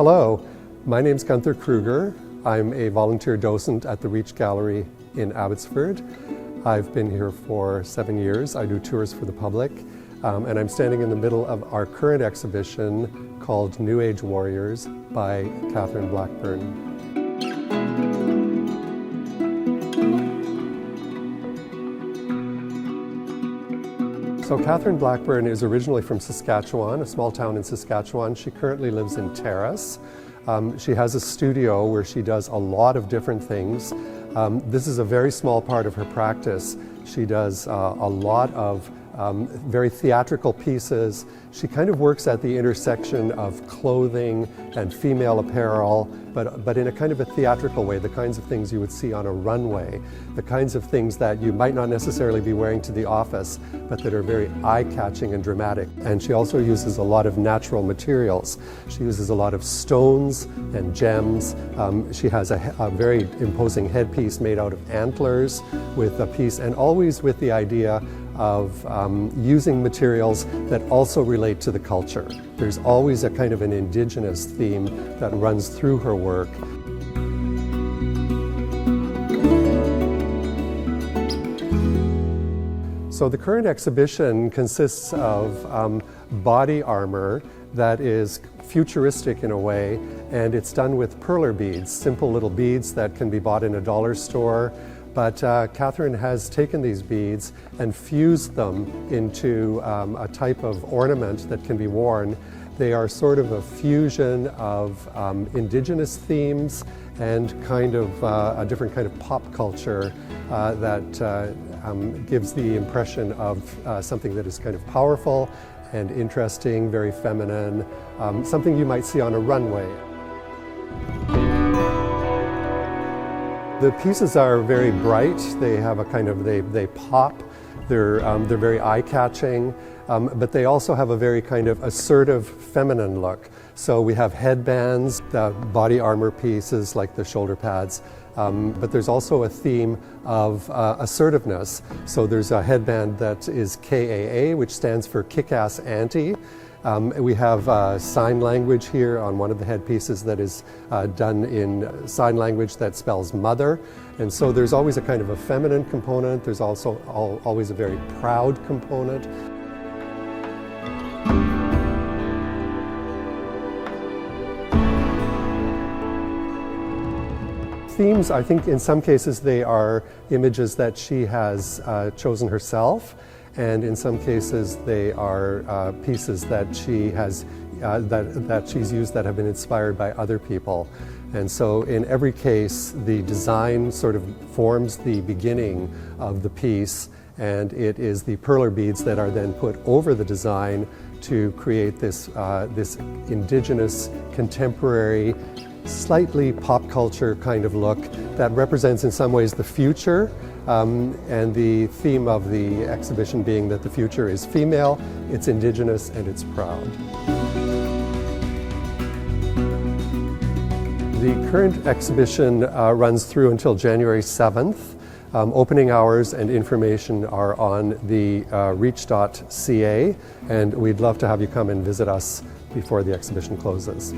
Hello, my name's Gunther Kruger. I'm a volunteer docent at the Reach Gallery in Abbotsford. I've been here for 7 years. I do tours for the public, and I'm standing in the middle of our current exhibition called New Age Warriors by Catherine Blackburn. So Catherine Blackburn is originally from Saskatchewan, a small town in Saskatchewan. She currently lives in Terrace. She has a studio where she does a lot of different things. This is a very small part of her practice. She does a lot of very theatrical pieces. She kind of works at the intersection of clothing and female apparel, but in a kind of a theatrical way, the kinds of things you would see on a runway, the kinds of things that you might not necessarily be wearing to the office, but that are very eye-catching and dramatic. And she also uses a lot of natural materials. She uses a lot of stones and gems. She has a very imposing headpiece made out of antlers with a piece, and always with the idea of using materials that also relate to the culture. There's always a kind of an indigenous theme that runs through her work. So the current exhibition consists of body armor that is futuristic in a way, and it's done with perler beads, simple little beads that can be bought in a dollar store. But Catherine has taken these beads and fused them into a type of ornament that can be worn. They are sort of a fusion of indigenous themes and kind of a different kind of pop culture that gives the impression of something that is kind of powerful and interesting, very feminine, something you might see on a runway. The pieces are very bright. They have a kind of, they pop. They're very eye-catching, but they also have a very kind of assertive feminine look. So we have headbands, the body armor pieces like the shoulder pads, but there's also a theme of assertiveness. So there's a headband that is KAA, which stands for Kick-Ass Auntie. We have sign language here on one of the headpieces that is done in sign language that spells mother. And so there's always a kind of a feminine component. There's also always a very proud component. Themes, I think in some cases they are images that she has chosen herself. And in some cases, they are pieces that she has that she's used that have been inspired by other people. And so, in every case, the design sort of forms the beginning of the piece, and it is the perler beads that are then put over the design to create this this indigenous, contemporary, slightly pop culture kind of look that represents in some ways the future. And the theme of the exhibition being that the future is female, it's indigenous, and it's proud. The current exhibition runs through until January 7th. Opening hours and information are on the reach.ca, and we'd love to have you come and visit us before the exhibition closes.